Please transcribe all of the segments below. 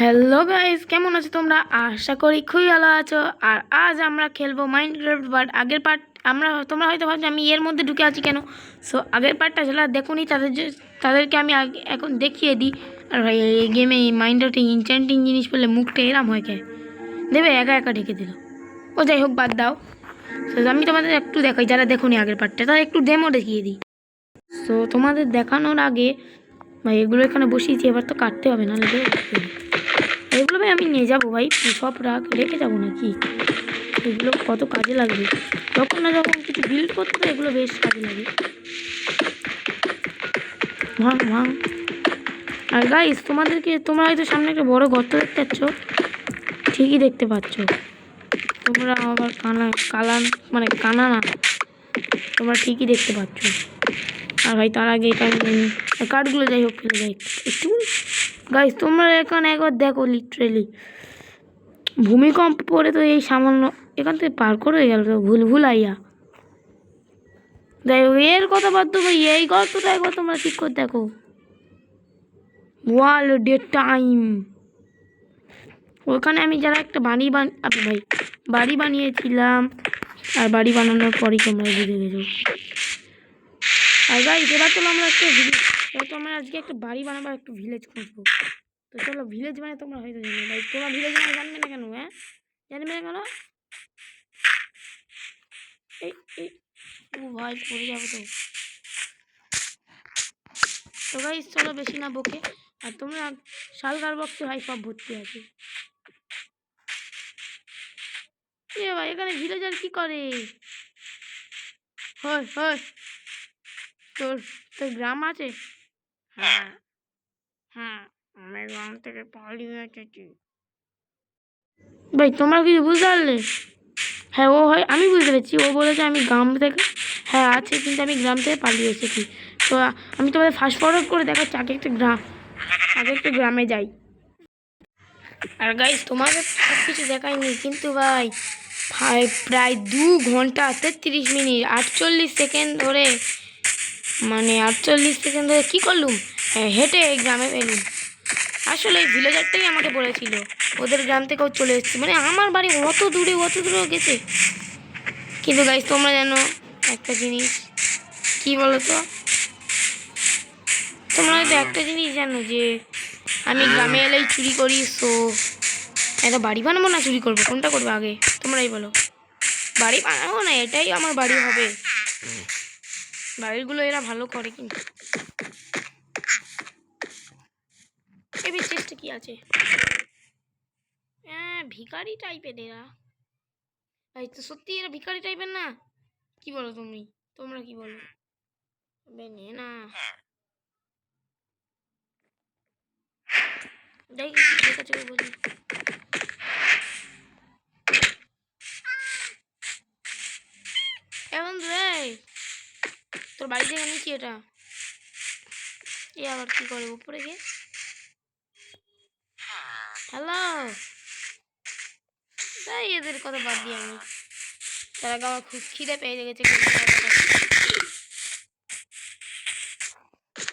Hello guys, কেমন আছো তোমরা? আশা করি খুবই ভালো আছো। আর আজ আমরা খেলবো মাইনক্রাফট। বাট আগের পার্ট তোমরা হয়তো ভাবছো আমি এর মধ্যে ঢুকে আছি কেন। সো আগের পার্টটা ছিল দেখুনি, তাদেরকে আমি এখন দেখিয়ে দিই। আর ভাই এই গেমে মাইনক্রাফটে ইনচ্যান্টিং জিনিস পেলে মুখটা এরাম হয়ে গে দেবে, একা একা ঢেকে দিল। ও যাই হোক, বাদ দাও। সো আমি তোমাদের একটু দেখাই, যারা দেখুনি আগের পার্টটা তারা একটু ডেমো দেখিয়ে দিই। সো তোমাদের দেখানোর আগে ভাই এগুলো এখানে বসিয়েছি, এবার তো কাটতে হবে, নাহলে এগুলো ভাই আমি নিয়ে যাবো ভাই, সব রেখে যাবো নাকি? এগুলো কত কাজে লাগবে যখন কিছু বিল্ড করতে হবে, এগুলো বেশ কাজে লাগে। ভাঙ ভাঙ। আর গাইস তোমরা হয়তো সামনে একটা বড় গর্ত দেখতে পাচ্ছ, ঠিকই দেখতে পাচ্ছ। তোমরা আবার কানা না, তোমরা ঠিকই দেখতে পাচ্ছ। আর ভাই তার আগে এটা কাঠগুলো যাই হোক ফেলে যাই একটু। গাইস তোমরা এখন একবার দেখো, লিটারেলি ভূমিকম্প পড়ে তো এই সামান্য এখান থেকে পার করে গেল তো ভুলাইয়া। যাই হোক, এর কথা বাদ দেবো, এই গল্পটা একবার তোমরা ঠিক করে দেখো। ওয়ার্ল্ড ডে টাইম, ওখানে আমি যারা একটা বাড়ি বানিয়েছিলাম। আর বাড়ি বানানোর পরই তোমরা বুঝে গেছো। আর গাইস এবার আমরা আজকে একটা বাড়ি বানাবার একটু ভিলেজ খুঁজবো। তো চলো ভিলেজ মানে তোমরা হয়তো জানো ভাই, তোমরা ভিলেজ মানে জানবে না কেন? হ্যাঁ, জানবে না কেন? ও ভাই পড়ে যাবো তো। তো গাইস চলো বেশি না বকে, আর তোমরা শালগার বক্সে ভাই সব ভর্তি আছে। এ ভাই এখানে ভিলেজার কি করে? হয় হয়, তোর তোর গ্রাম আছে? হ্যাঁ হ্যাঁ, আমি গ্রাম থেকে পালিয়ে এসেছি। ভাই তোমরা কিছু বুঝতে পারলে? হ্যাঁ ও হয়, আমি বুঝতে পেরেছি, ও বলেছে আমি গ্রাম থেকে। হ্যাঁ আছে, কিন্তু আমি গ্রাম থেকে পালিয়ে এসেছি। তো আমি তোমাদের ফাস্ট ফরওয়ার্ড করে দেখাচ্ছি, আগে একটা গ্রামে যাই। আর গাইস তোমাদের সব কিছু দেখায়নি, কিন্তু ভাই প্রায় 2 ঘন্টা 33 মিনিট 48 সেকেন্ড ধরে, মানে 48 সেকেন্ড ধরে কী করলুম, হেঁটে এই গ্রামে এলুম। আসলে এই ভিলেজারটাই আমাকে বলেছিল ওদের গ্রাম থেকেও চলে এসেছি, মানে আমার বাড়ি অত দূরেও গেছে। কিন্তু গাইস তোমরা জানো একটা জিনিস, কি বলো তো, তোমরা হয়তো একটা জিনিস জানো যে আমি গ্রামে এলেই চুরি করি। সো একটা বাড়ি বানাবো না চুরি করবো, কোনটা করবো আগে তোমরাই বলো? বাড়ি বানাবো না, এটাই আমার বাড়ি হবে। বাড়িগুলো এরা ভালো করে, কিন্তু এই চেষ্টা কি আছে? হ্যাঁ ভিখারি টাইপের এরা, তাই তো সত্যি এরা ভিখারি টাইপের না? কি বলো তোমরা কি বলো? নে না দেখি বলি। এখন তোর বাড়ি থেকে নিচ্ছি এটা, এ আবার কি করে উপরে গিয়ে? হ্যালো, তাই এদের কথা বাদ দিই আমি, তার আগে আমার খুব খিদে পেয়ে গেছে।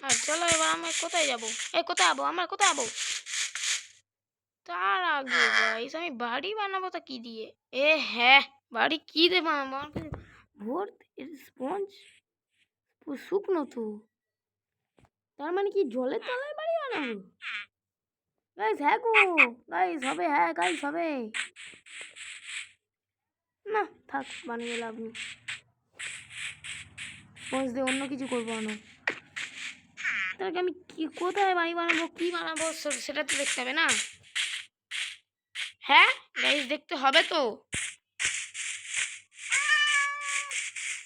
আর চলো এবার আমি কোথায় যাবো? কোথায় যাবো? তার আগে গাইস আমি বাড়ি বানাবো, তা কি দিয়ে? হ্যাঁ, বাড়ি কি দিয়ে বানাবো? আমার কাছে স্পঞ্জ শুকনো তো, তার মানে কি জলের তলায় বাড়ি বানাবো? গাইস হ্যাঁ গো, গাইস হবে, হ্যাঁ গাইস হবে না, থাক বানিয়ে লাভ নেই। স্পঞ্জ দিয়ে অন্য কিছু করবো না, তাহলে আমি কোথায় বাড়ি বানাবো, কি বানাবো সেটা তো দেখতে হবে না? হ্যাঁ গাইস দেখতে হবে তো।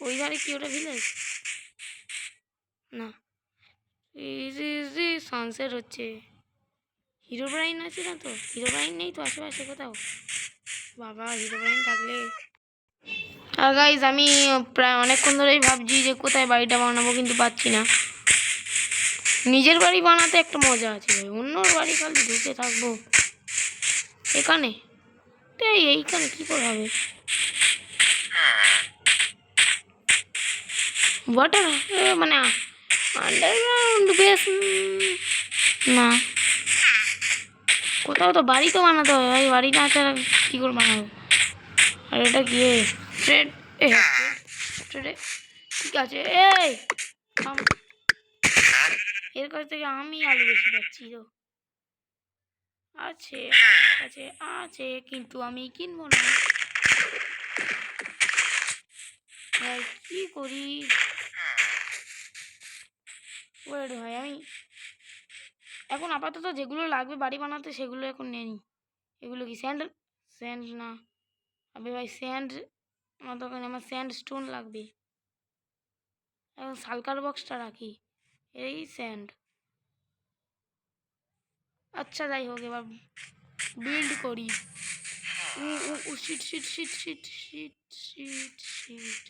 ওই ধারে কি ওটা ভিলেজ? না, সানসেট হচ্ছে। হিরো ব্রাইন আছে না? তো হিরো ব্রাইন নেই তো আশেপাশে কোথাও? বাবা হিরো ব্রাইন থাকলে। আর গাইজ আমি প্রায় অনেকক্ষণ ধরেই ভাবছি যে কোথায় বাড়িটা বানাবো, কিন্তু পাচ্ছি না। নিজের বাড়ি বানাতে একটা মজা আছে ভাই, অন্যর বাড়ি খালি ঢুকে থাকবো। এইখানে কি করে হবে? ওয়াটার মানে আন্ডারগ্রাউন্ড বেস না, কোথাও তো বাড়ি তো বানাতে হবে ভাই, বাড়ি না ছাড়া কী করে বানাবো? আর এটা কি ট্রেড? ট্রেডে ঠিক আছে। এই থাম। এর কাছ থেকে আমি আলু বেশি পাচ্ছি তো। আছে আমার কাছে আছে, কিন্তু আমি কিনবো না ভাই, কি করি? ওয়েট ভাই, আমি এখন আপাতত যেগুলো লাগবে বাড়ি বানাতে সেগুলো এখন নেই। এগুলো কি স্যান্ড? স্যান্ড না আবে ভাই, স্যান্ড আমার দোকানে, আমার স্যান্ড স্টোন লাগবে। এখন সালকার বক্সটা রাখি, এই স্যান্ড। আচ্ছা যাই হোক, এবার বিল্ড করি। ও ও ও sheet sheet sheet sheet sheet sheet sheet.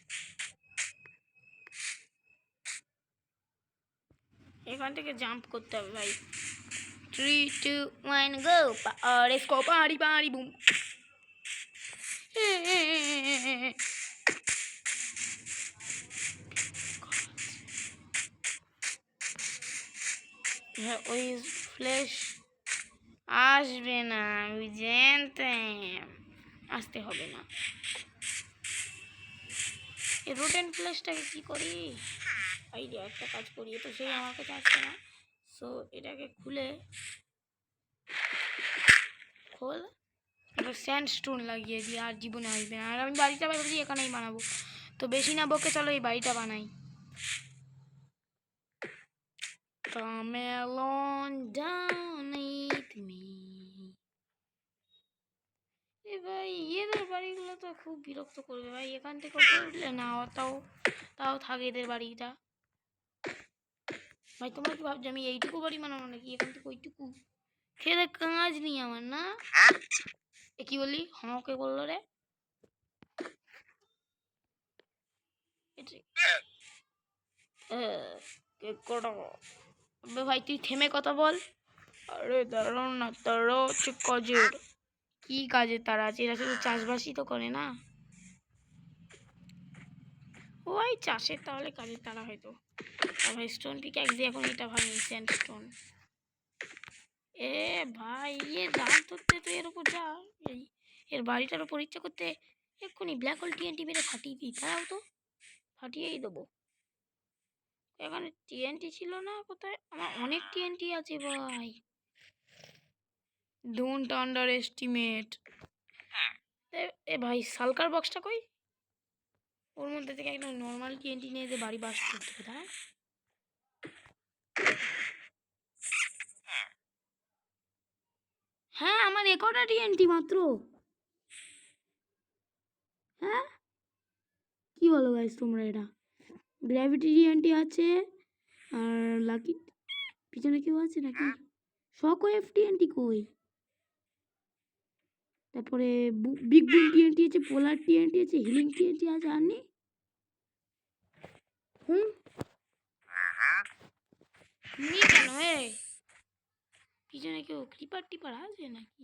এখান থেকে জাম্প করতে হবে ভাই। 3 2 1 গো, লেটস গো, পারি পারি বুম। ওই ফ্ল্যাশ আসবে না, আমি জানতাম আসতে হবে না। এই রোটেন ফ্ল্যাশটাকে কি করি? আইডিয়া, একটা কাজ করি, তো সেই আমার কাছে আসছে না। সো এটাকে খুলে খোল, এবার স্যান্ডস্টোন লাগিয়ে দিই, আর জীবনে আসবে না। আর আমি বাড়িটা ভাবছি এখানেই বানাবো, তো বেশি না বকে চলো এই বাড়িটা বানাই। Come along down with me. এ ভাই, এদের বাড়িগুলো তো খুব বিরক্ত করবে ভাই, এখান থেকে উঠলে না তাও তাও থাকে এদের বাড়িটা। ভাই তোমরা কি ভাবছো আমি এইটুকু বাড়ি বানাবো নাকি? এখান থেকে ওইটুকু খেতে কাজ নেই আমার না? এ কি বললি? হাঁকে বললো রে। ভাই তুই থেমে কথা বল। আরে দাঁড়াও না, তারা হচ্ছে কাজের। কি কাজের তারা আছে? এরা শুধু চাষবাসই তো করে না। ওই চাষের তাহলে কাজের তারা হয়তো। ভাই স্টোন পিক এক দিয়ে এখন এটা ভাঙি, স্যান্ডস্টোন। এ ভাই, এ জাল ধরতে তো এর উপর যা, এর বাড়িটার উপর ইচ্ছা করতে এক্ষুনি ব্ল্যাক হোল টিএনটি মেরে ফাটিয়ে দিই। তারাও তো ফাটিয়েই দেবো। এখানে টিএনটি ছিল না কোথায়? আমার অনেক টিএনটি আছে ভাই, ডোন্ট আন্ডার এস্টিমেট। এ ভাই সালকার বক্সটা কই? ওর মধ্যে থেকে একটা নর্মাল টিএনটি নিয়ে যে বাড়ি বাস করতে হবে, তাই? হ্যাঁ, আমার একটা টিএনটি মাত্র। হ্যাঁ কি বলো গাইস তোমরা? এটা গ্র্যাভিটি টিএনটি আছে, আর লাকি পিছনে কেউ আছে নাকি? শক ওয়েভ টিএনটি কই? তারপরে বিগ বুম টিএনটি আছে, পোলার টিএনটি আছে, হিলিং টিএনটি আছে, আর নেই। হুম নি কেন? পিছনে কেউ ক্রিপার টিপার আছে নাকি?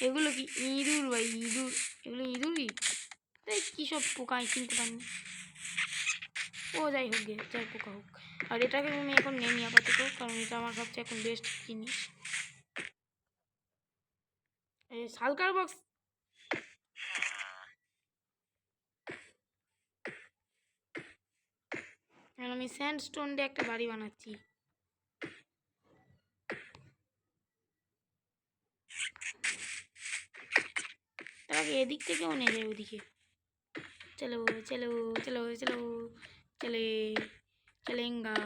এগুলো কি ইঁদুর ভাই? ইঁদুর, এগুলো ইঁদুরই। তাই কী সব পোকা চিনতে পারিনি। ও যাই হোক গে, যাই পোকা হোক। আর এটাকে আমি এখন নেই নি আপাতত, কারণ এটা আমার সবচেয়ে এখন বেস্ট জিনিস। এই সালকার বক্স। আমি স্যান্ডস্টোন দিয়ে একটা বাড়ি বানাচ্ছি। তার আগে এদিক থেকেও নিয়ে যায় ওদিকে। চলো চলো চলো চলো চলে চলেঙ্গা,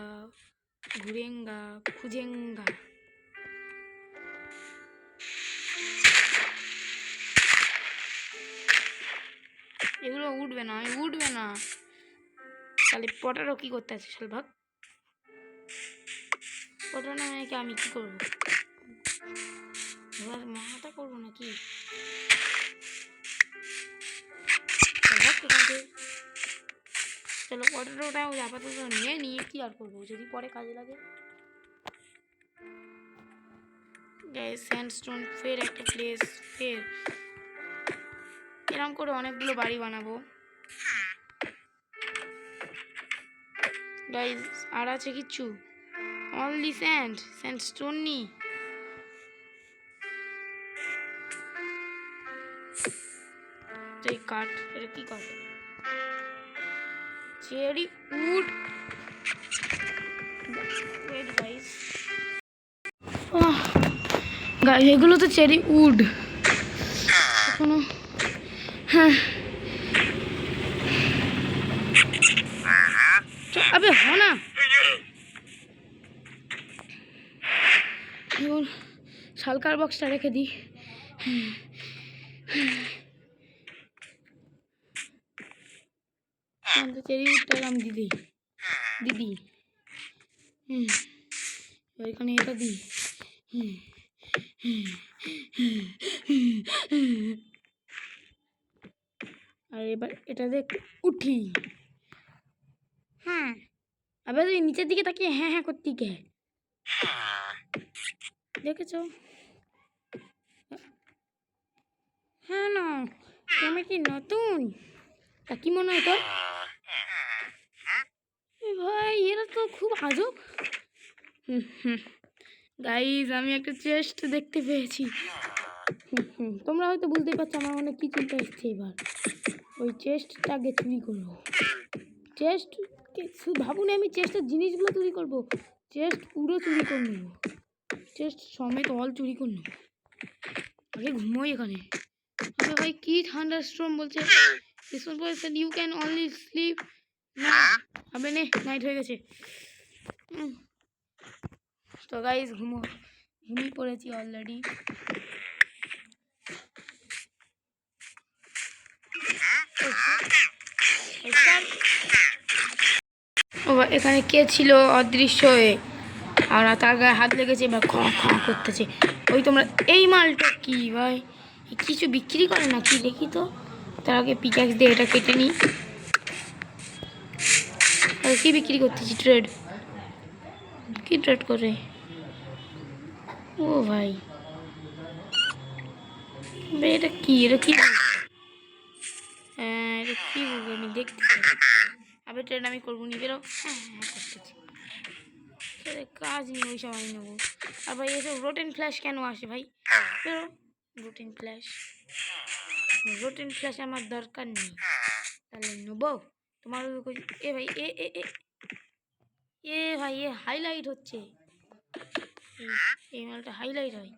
ঘুরেঙ্গা, খুঁজেঙ্গা। এগুলো উঠবে না, আমি উঠবে না। তাহলে পটারও কি করতে আছে? শালভাগ পটার না নাকি? আমি কি করবো এবার? মাথা করবো নাকি? চলো পটারোটা আপাতত নিয়ে নিয়ে কি আর করবো, যদি পরে কাজে লাগে। স্যান্ডস্টোন ফের একটা প্লেস, ফের এরকম করে অনেকগুলো বাড়ি বানাবো গাইজ। আর আছে কিচ্ছু? অনলি স্যান্ডস্টোন নি। এই কাঠ, এটা কি কাঠ? Cherry would. গাইস গাইস এগুলো তো চেরি উড। এখনো হ্যাঁ আবে হ না। শালকার বক্সটা রেখে দিই। চেরি উডটা আমি দিদি দিদি এখানে এটা দিই। আর এবার এটা দেখ উঠি। হ্যাঁ আবার তুই নিচের দিকে তাকিয়ে হ্যাঁ হ্যাঁ করতি কে? দেখেছো? হ্যাঁ না তুমি কি নতুন? তা কি মনে হয় তোর? ভাই এরা তো খুব আজব। গাইজ আমি একটা চেস্ট দেখতে পেয়েছি। তোমরা হয়তো বুঝতেই পারছো আমার মনে কি চিন্তা এসছে। এবার ওই চেস্টটাকে চুরি করবো। চেস্ট ভাবুন আমি চেস্টের জিনিসগুলো চুরি করবো। চেস্ট পুরো চুরি করে নেবো। চেস্ট সমেত অল চুরি করে নেবো। আগে ঘুমোই এখানে। আরে ভাই কি ঠান্ডা স্ট্রম বলছে। ইউ ক্যান অনলি স্লিপ না। আবে নে নাইট হয়ে গেছে। তো গাইজ ঘুমিয়ে পড়েছি অলরেডি। এখানে কে ছিল অদৃশ্য হয়ে আর তার গায়ে হাত লেগেছে এবার খ খ করতেছে। ওই তোমরা এই মালটা কি ভাই কিছু বিক্রি করে না কি দেখি তো। তার আগে পিক্যাক্স দিয়ে এটা কেটে নিই। আর কি বিক্রি করতেছি? ট্রেড কি ট্রেড করে? ও ভাই এটা কি? এটা কি? হ্যাঁ এটা কি বলবো আমি দেখতে আবার ট্রেড আমি করবো নি বেরো। হ্যাঁ হ্যাঁ করতেছি কাজ নেই ওই সময় নেবো। আর ভাই এসব রোটেন ফ্ল্যাশ কেন আসে ভাই? বেরো। রোটেন ফ্ল্যাশ আমার দরকার নেই। তাহলে নেবো তোমার এ ভাই এ এ এ এ ভাই এ হাইলাইট হচ্ছে। এই মালটা হাইলাইট হয়।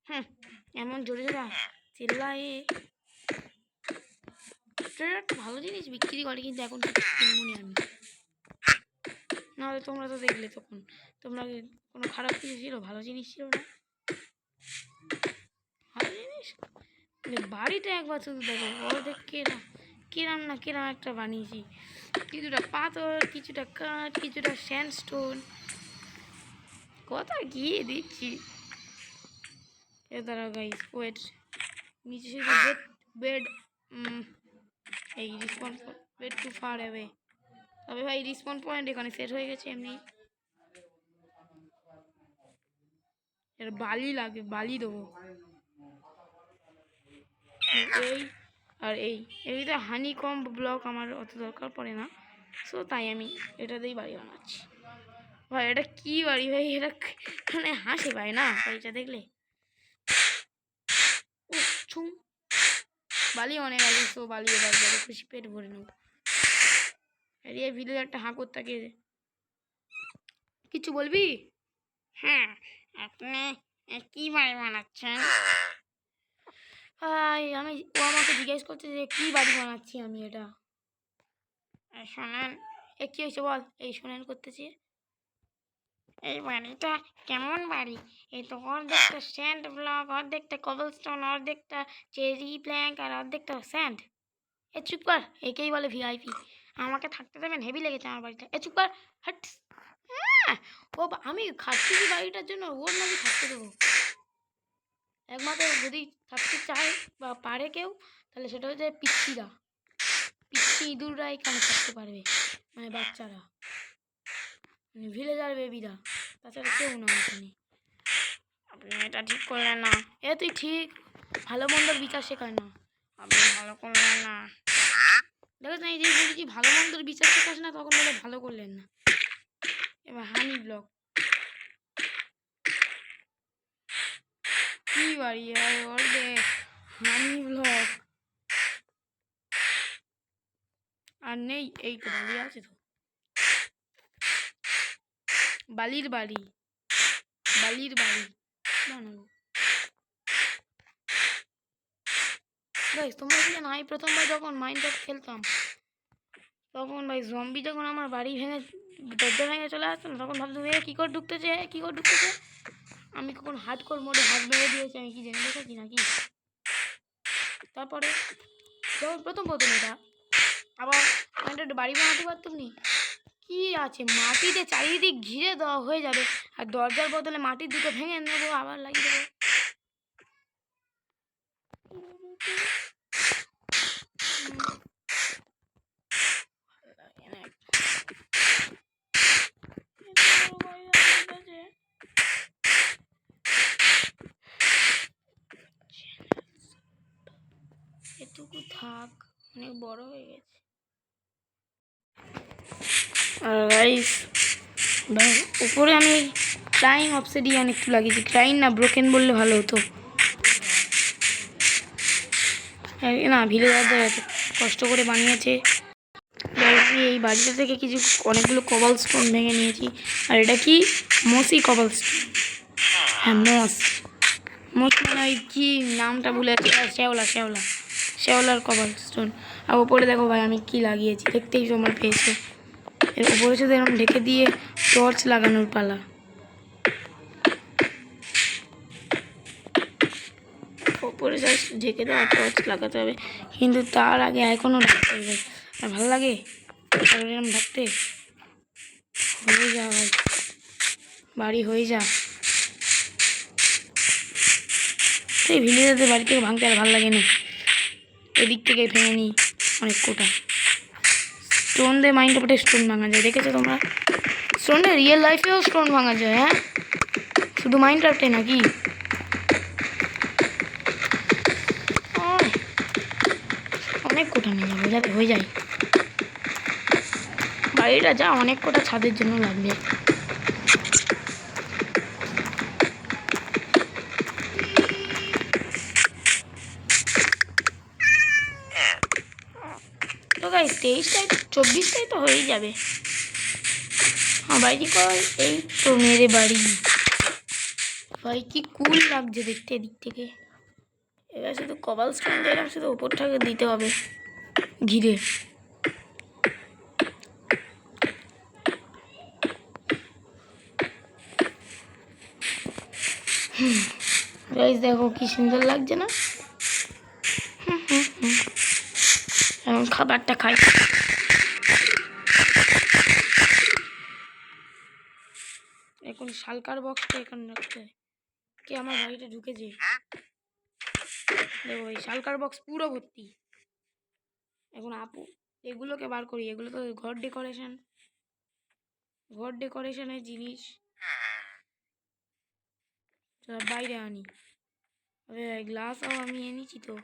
হ্যাঁ এমন জোরে জোরে চিল্লায়। ভালো জিনিস বিক্রি করে কিন্তু এখন কিনবনি আমি। নাহলে তোমরা তো দেখলে তখন তোমরা কোনো খারাপ কিছু ছিল? ভালো জিনিস ছিল না। ভালো জিনিস বাড়িটা একবার শুধু দেখো। অর্ধেক কিরাম না কিরাম একটা বানিয়েছি। কিছুটা পাথর, কিছুটা কাঠ, কিছুটা স্যান্ডস্টোন, কথা গিয়ে দিচ্ছি। এ দাঁড়াও গাইস ওয়েট। নিচে শুধু বেড এই response bed too far away. তবে ভাই রিসপন পয়েন্ট এখানে সেট হয়ে গেছে এমনি। এর বালি লাগে, বালি দেবো। এই আর এই তো হানি কম্ব ব্লক আমার অত দরকার পড়ে না। সো তাই আমি এটা দিয়েই বাড়ি বানাচ্ছি। ভাই এটা কি বাড়ি ভাই? এটা মানে হাসে ভাই না বাড়িটা দেখলে। বালি অনেক আছে। সো বালি এবার যাবে খুশি পেট ভরে নেবো। এই ভিডিও একটা হাঁকর থাকে। কিছু বলবি? হ্যাঁ আপনি কি বাড়ি বানাচ্ছেন? ভাই ও আমাকে জিজ্ঞেস করছে যে কি বাড়ি বানাচ্ছি আমি। এটা শোনেন কি হয়েছে বল। এই শোনেন করতেছি। এই বাড়িটা কেমন বাড়ি? এই তো অর্ধেকটা স্যান্ড ব্লক, অর্ধেকটা কবলস্টোন, অর্ধেকটা চেরি প্ল্যাঙ্ক আর অর্ধেকটা স্যান্ড। এ চুপ কর। একেই বলে ভিআইপি। আমাকে থাকতে দেবেন? হেভি লেগেছে আমার বাড়িটা। এ চুপ কর। হাট। ও আমি খাচ্ছি বাড়িটার জন্য, ওর নাকি থাকতে দেবো? একমাত্র যদি থাকতে চায় বা পারে কেউ তাহলে সেটা হচ্ছে পিচ্ছিরা। পিচ্ছি ইঁদুররা এখানে থাকতে পারবে, মানে বাচ্চারা, মানে ভিলেজার বেবিরা। তাছাড়া কেউ না এখানে। আপনি এটা ঠিক করলেন না। তুই ঠিক ভালো মন্দর বিচার শেখায় না। আপনি ভালো করলেন না। দেখো না এই যে বলছি ভালো মন্দর বিচার শেখাস না, তখন বলে ভালো করলেন না। এবার হানি ব্লক কি বাড়ি আর ওর দেখ হানি ব্লগ আর নেই, এই তো বালি আছে তো, বালির বাড়ি বানাবো। গাইস তোমরা কি জানো, আমি প্রথমবার যখন মাইনক্রাফট খেলতাম তখন ভাই জম্বি যখন আমার বাড়ি ভেঙে দরজা ভেঙে চলে আসতো না, তখন ভাবতাম এ কী করে ঢুকতেছে। আমি কখন হার্ডকোর মোডে হাত মেরে দিয়েছি আমি কি জেনে দেখেছি নাকি। তারপরে যখন প্রথম এটা আবার একটা বাড়ি বানাতে পারতাম নি, কি আছে মাটিতে চারিদিক ঘিরে দেওয়া হয়ে যাবে, আর দরজার বদলে মাটির দুটো ভেঙে নেবো আবার লাগিয়ে দেবো। এটুকু থাক, অনেক বড় হয়ে গেছে। আর গাইস ভাই উপরে আমি ক্রাইম অবসিডিয়ান একটু লাগিয়েছি, ক্রাইম না ব্রোকেন বললে ভালো হতো না। ভিলেজারদের এত কষ্ট করে বানিয়েছে। আমি এই বাড়িটা থেকে অনেকগুলো কবল স্টোন ভেঙে নিয়েছি। আর এটা কি মসি কবল স্টোন, হ্যাঁ মোস মানে ওই কি নামটা ভুলে যাচ্ছি, শ্যাওলার কবল স্টোন। আর ওপরে দেখো ভাই আমি কি লাগিয়েছি, দেখতেই তোমরা পেয়েছো। এর উপরে শুধু এরকম ঢেকে দিয়ে টর্চ লাগানোর পালা। ওপরে জাস্ট ঢেকে দেওয়া টর্চ লাগাতে হবে, কিন্তু তার আগে এখনও ঢাকতে হবে। আর ভালো লাগে এরকম ঢাকতে। হয়ে যা ভাই, বাড়ি হয়ে যা। এই ভিলেজারদের বাড়ি থেকে ভাঙতে আর ভালো লাগে না, এদিক থেকে ভেঙে নিই অনেক কোটা। স্টোন দিয়ে মাইনক্রাফটে স্টোন ভাঙা যায়, দেখেছো তোমরা? স্টোন দিয়ে রিয়েল লাইফেও স্টোন ভাঙা যায়, হ্যাঁ শুধু মাইনক্রাফটে নাকি? অনেক কোটা নিয়ে যাবো যাতে হয়ে যায় বাড়িটা, যা অনেক কোটা ছাদের জন্য লাগবে। তো গাইস 23টায় 24টায় তো হয়েই যাবে। হ্যাঁ বাড়ি কর, এই তো মেরে বাড়ি ভাই, কি কুল লাগছে দেখতে এদিক থেকে। এবার শুধু কবাল স্টোন দিলাম, শুধু ওপরটাকে দিতে হবে ঘিরে। গাইস দেখো কি সুন্দর লাগছে না? এখন খাবারটা খাই। এখন শালকার বক্সটা এখানে রাখতে, কে আমার বাড়িতে ঢুকেছে দেখো, এই শালকার বক্স পুরো ভর্তি। এখন আপু এগুলোকে বার করি, এগুলো তো ঘর ডেকোরেশনের জিনিস, বাইরে আনি। গ্লাসও আমি এনেছি তো,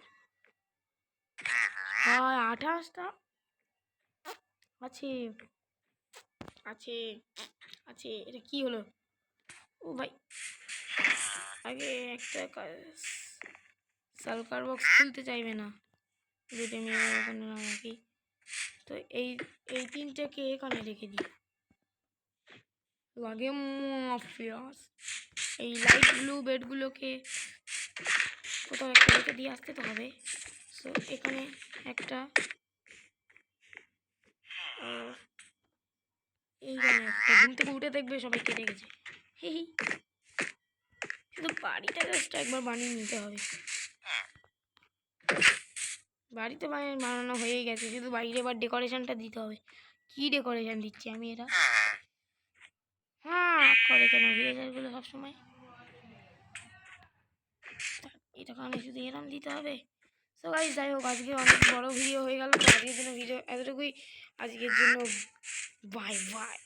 হয় 28টা আছে আছে আছে। এটা কি হলো? ও ভাই আগে একটা সালকার বক্স খুলতে চাইবে না যদি আমি ওখানে না রাখি, তো এই 3টাকে এখানে রেখে দিই। লাগে মাফিয়াস, এই লাইট ব্লু বেডগুলোকে কোথাও একটা রেখে দিয়ে আসতে তো হবে। সো এখানে একটা, এইখানে একটা। ঘুম থেকে উঠে দেখবে সবাই কেটে গেছে। শুধু বাড়িটা জাস্ট একবার বানিয়ে নিতে হবে। বাড়িতে বানানো হয়ে গেছে, শুধু বাইরে এবার ডেকোরেশনটা দিতে হবে। কি ডেকোরেশন দিচ্ছি আমি এটা? হ্যাঁ করে কেন ভিলেজারগুলো সবসময় এটা কারণে শুধু এরম দিতে হবে। সো গাইস যাই হোক, আজকে অনেক বড় ভিডিও হয়ে গেল, তো আজকের জন্য ভিডিও এতটুকুই। আজকের জন্য বাই বাই।